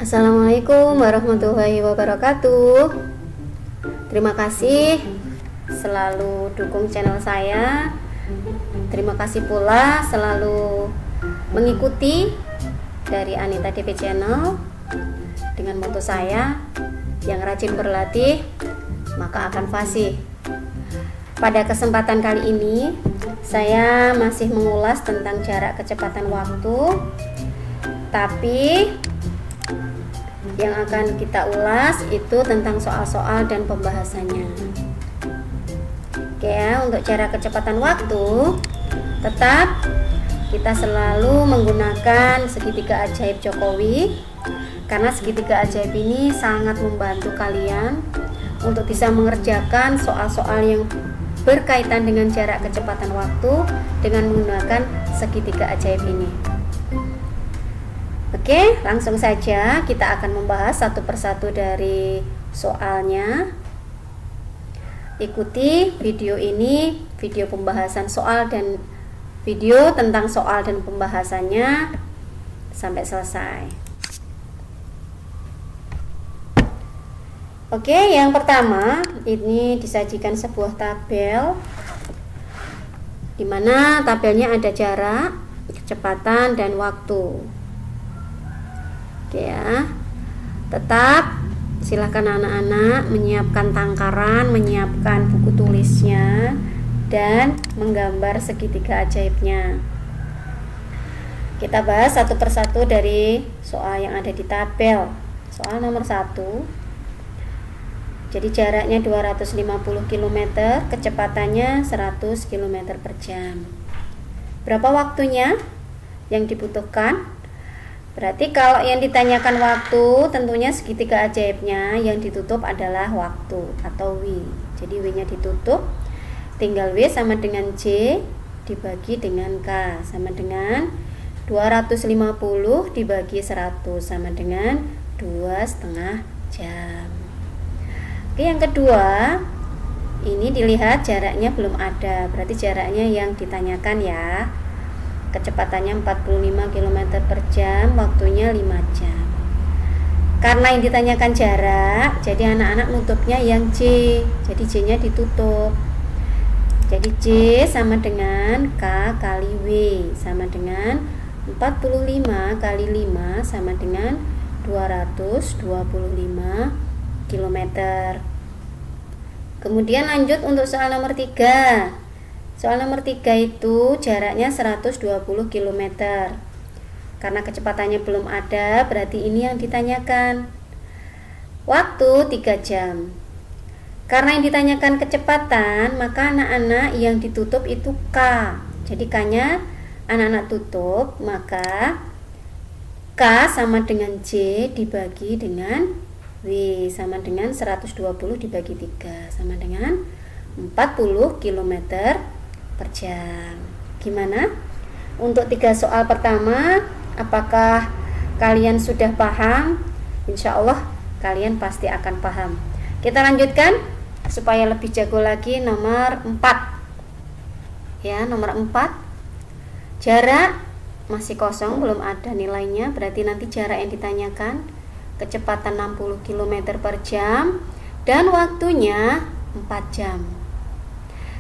Assalamualaikum warahmatullahi wabarakatuh. Terima kasih selalu dukung channel saya. Terima kasih pula selalu mengikuti dari Anita DP Channel dengan moto saya, yang rajin berlatih maka akan fasih. Pada kesempatan kali ini saya masih mengulas tentang jarak kecepatan waktu, tapi yang akan kita ulas itu tentang soal-soal dan pembahasannya. Oke ya, untuk jarak kecepatan waktu tetap kita selalu menggunakan segitiga ajaib Jokowi, karena segitiga ajaib ini sangat membantu kalian untuk bisa mengerjakan soal-soal yang berkaitan dengan jarak kecepatan waktu dengan menggunakan segitiga ajaib ini. Oke, langsung saja kita akan membahas satu persatu dari soalnya. Ikuti video ini, video pembahasan soal dan video tentang soal dan pembahasannya sampai selesai. Oke, yang pertama ini disajikan sebuah tabel di mana tabelnya ada jarak, kecepatan, dan waktu. Oke ya, tetap silahkan anak-anak menyiapkan tangkaran, menyiapkan buku tulisnya, dan menggambar segitiga ajaibnya. Kita bahas satu persatu dari soal yang ada di tabel. Soal nomor 1. Jadi jaraknya 250 km, kecepatannya 100 km per jam. Berapa waktunya yang dibutuhkan? Berarti kalau yang ditanyakan waktu, tentunya segitiga ajaibnya yang ditutup adalah waktu atau W. Jadi W nya ditutup, tinggal W sama dengan J dibagi dengan K sama dengan 250 dibagi 100 sama dengan 2,5 jam. Oke, yang kedua, ini dilihat jaraknya belum ada, berarti jaraknya yang ditanyakan ya. Kecepatannya 45 km per jam, waktunya 5 jam. Karena yang ditanyakan jarak, jadi anak-anak nutupnya yang J, jadi J nya ditutup. Jadi J sama dengan K kali W sama dengan 45 kali 5 sama dengan 225 km. Kemudian lanjut untuk soal nomor 3. Soal nomor 3 itu jaraknya 120 km. Karena kecepatannya belum ada, berarti ini yang ditanyakan. Waktu 3 jam. Karena yang ditanyakan kecepatan, maka anak-anak yang ditutup itu K. Jadi K-nya anak-anak tutup, maka K sama dengan J dibagi dengan W sama dengan 120 dibagi 3 sama dengan 40 km per jam. Gimana? Untuk 3 soal pertama, apakah kalian sudah paham? Insya Allah kalian pasti akan paham. Kita lanjutkan supaya lebih jago lagi nomor 4. Ya, nomor 4. Jarak masih kosong, belum ada nilainya, berarti nanti jarak yang ditanyakan kecepatan 60 km per jam dan waktunya 4 jam.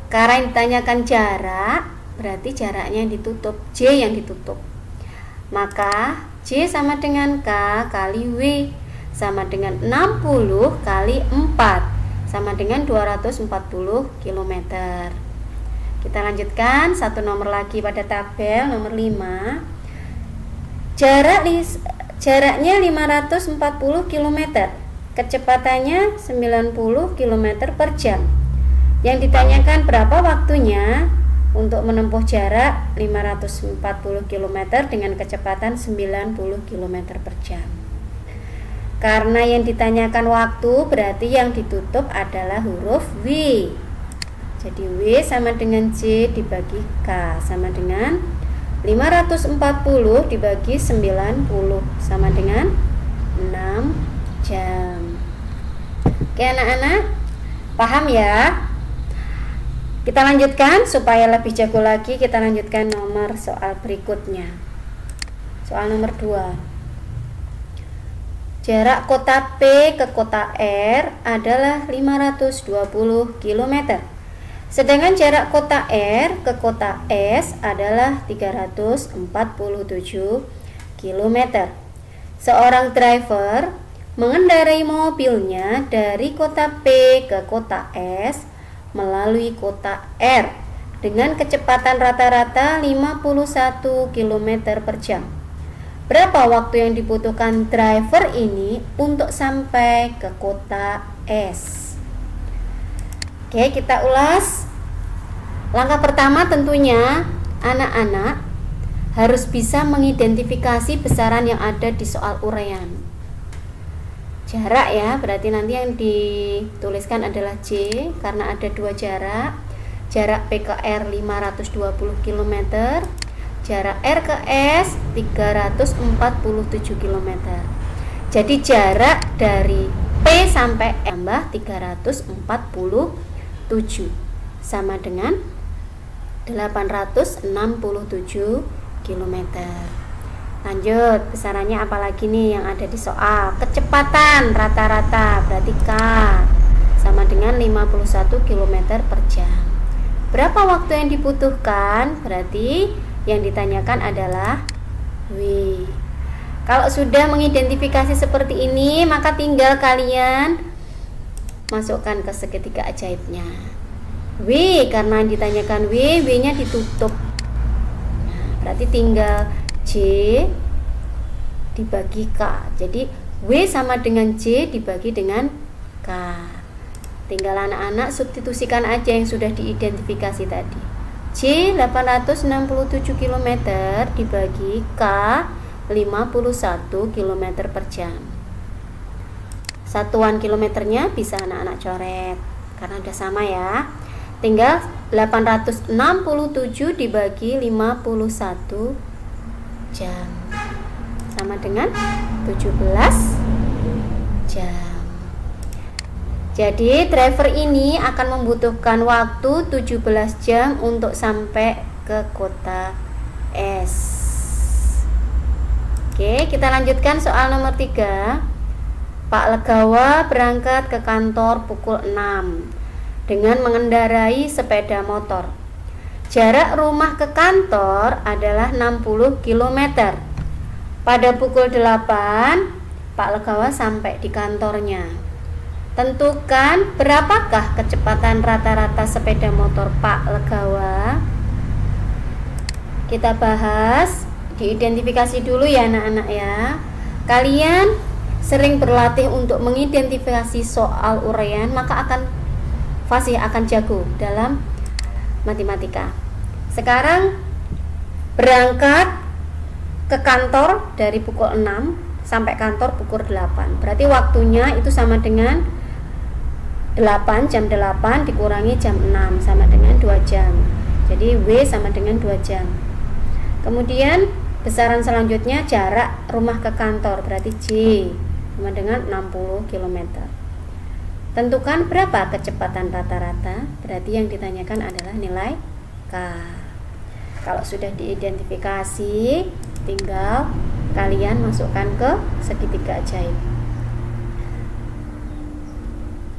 Karena yang ditanyakan jarak, berarti jaraknya yang ditutup, J yang ditutup. Maka J sama dengan K kali W sama dengan 60 kali 4 sama dengan 240 km. Kita lanjutkan satu nomor lagi pada tabel nomor 5. Jaraknya 540 km, kecepatannya 90 km per jam. Yang ditanyakan berapa waktunya untuk menempuh jarak 540 km dengan kecepatan 90 km per jam. Karena yang ditanyakan waktu, berarti yang ditutup adalah huruf W. Jadi W sama dengan J dibagi K sama dengan 540 dibagi 90 sama dengan 6 jam. Oke anak-anak, paham ya? Kita lanjutkan supaya lebih jago lagi. Kita lanjutkan nomor soal berikutnya. Soal nomor 2. Jarak kota P ke kota R adalah 520 km. Sedangkan jarak kota R ke kota S adalah 347 km. Seorang driver mengendarai mobilnya dari kota P ke kota S melalui kota R dengan kecepatan rata-rata 51 km per jam. Berapa waktu yang dibutuhkan driver ini untuk sampai ke kota S? Oke, kita ulas. Langkah pertama tentunya anak-anak harus bisa mengidentifikasi besaran yang ada di soal uraian. Jarak ya, berarti nanti yang dituliskan adalah J karena ada dua jarak. Jarak P ke R 520 km, jarak R ke S 347 km. Jadi jarak dari P sampai tambah 347 sama dengan 867 km. Lanjut, besarannya apalagi nih yang ada di soal? Kecepatan rata-rata berarti K sama dengan 51 km per jam. Berapa waktu yang dibutuhkan? Berarti yang ditanyakan adalah W. Kalau sudah mengidentifikasi seperti ini, maka tinggal kalian masukkan ke segitiga ajaibnya. W, karena ditanyakan W, W-nya ditutup. Nah, berarti tinggal J dibagi K. Jadi W sama dengan J dibagi dengan K. Tinggal anak-anak substitusikan aja yang sudah diidentifikasi tadi. J 867 km dibagi K 51 km per jam. Satuan kilometernya bisa anak-anak coret karena udah sama ya. Tinggal 867 dibagi 51 jam sama dengan 17 jam. Jadi driver ini akan membutuhkan waktu 17 jam untuk sampai ke kota S. Oke, kita lanjutkan soal nomor 3. Pak Legawa berangkat ke kantor pukul 6 dengan mengendarai sepeda motor. Jarak rumah ke kantor adalah 60 km. Pada pukul 8, Pak Legawa sampai di kantornya. Tentukan berapakah kecepatan rata-rata sepeda motor Pak Legawa. Kita bahas, diidentifikasi dulu ya anak-anak ya. Kalian sering berlatih untuk mengidentifikasi soal uraian, maka akan fasih, akan jago dalam matematika. Sekarang berangkat ke kantor dari pukul 6 sampai kantor pukul 8. Berarti waktunya itu sama dengan 8, jam 8 dikurangi jam 6 sama dengan 2 jam. Jadi W sama dengan 2 jam. Kemudian besaran selanjutnya jarak rumah ke kantor, berarti J sama dengan 60 km. Tentukan berapa kecepatan rata-rata, berarti yang ditanyakan adalah nilai K. Kalau sudah diidentifikasi, tinggal kalian masukkan ke segitiga ajaib.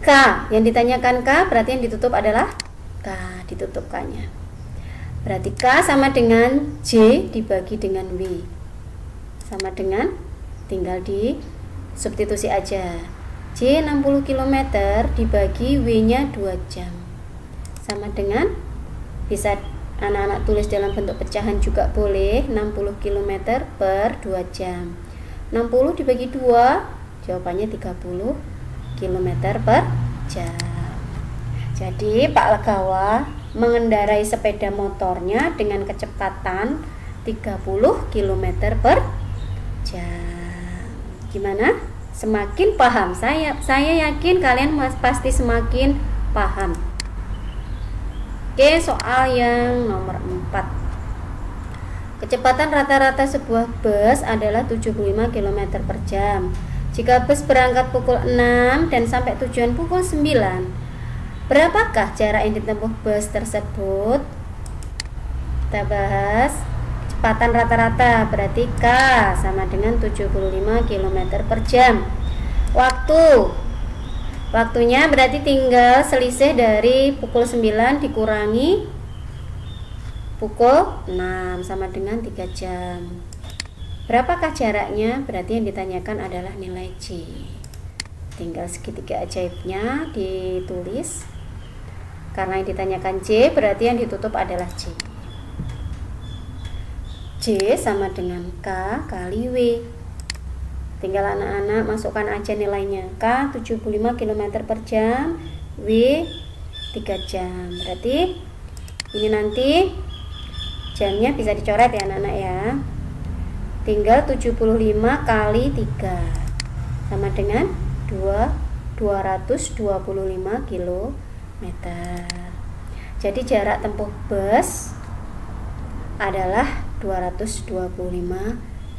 K, yang ditanyakan K, berarti yang ditutup adalah K, ditutupkannya. Berarti K sama dengan J dibagi dengan W. Sama dengan, tinggal di substitusi aja. J 60 km dibagi W-nya 2 jam. Sama dengan, bisa anak-anak tulis dalam bentuk pecahan juga boleh, 60 km per 2 jam. 60 dibagi 2, jawabannya 30 km per jam. Jadi Pak Legawa mengendarai sepeda motornya dengan kecepatan 30 km per jam. Gimana? Semakin paham? Saya yakin kalian pasti semakin paham. Oke, soal yang nomor 4. Kecepatan rata-rata sebuah bus adalah 75 km per jam. Jika bus berangkat pukul 6 dan sampai tujuan pukul 9, berapakah jarak yang ditempuh bus tersebut? Kita bahas. kecepatan rata-rata, berarti K sama dengan 75 km per jam. Waktunya berarti tinggal selisih dari pukul 9 dikurangi pukul 6 sama dengan 3 jam. Berapakah jaraknya? Berarti yang ditanyakan adalah nilai J. Tinggal segitiga ajaibnya ditulis. Karena yang ditanyakan J, berarti yang ditutup adalah J. J sama dengan K kali W. Tinggal anak-anak masukkan aja nilainya. K 75 km per jam, W 3 jam. Berarti ini nanti jamnya bisa dicoret ya anak-anak ya. Tinggal 75 kali 3 sama dengan 225 km. Jadi jarak tempuh bus adalah 225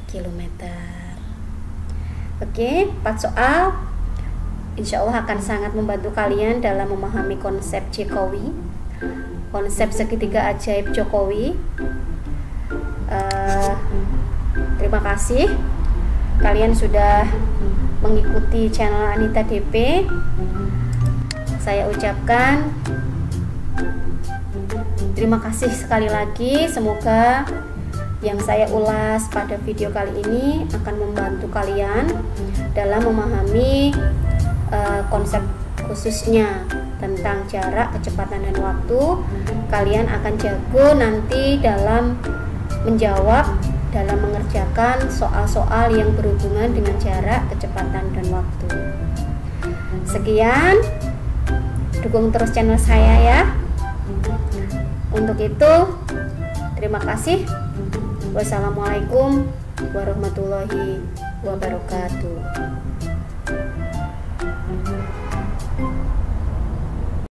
km. Oke, 4 soal insya Allah akan sangat membantu kalian dalam memahami konsep Jokowi, konsep segitiga ajaib Jokowi. Terima kasih kalian sudah mengikuti channel Anita DP. Saya ucapkan terima kasih sekali lagi. Semoga yang saya ulas pada video kali ini akan membantu kalian dalam memahami konsep khususnya tentang jarak, kecepatan, dan waktu. Kalian akan jago nanti dalam menjawab, dalam mengerjakan soal-soal yang berhubungan dengan jarak, kecepatan, dan waktu. Sekian, dukung terus channel saya ya. Untuk itu, terima kasih. Wassalamualaikum warahmatullahi wabarakatuh.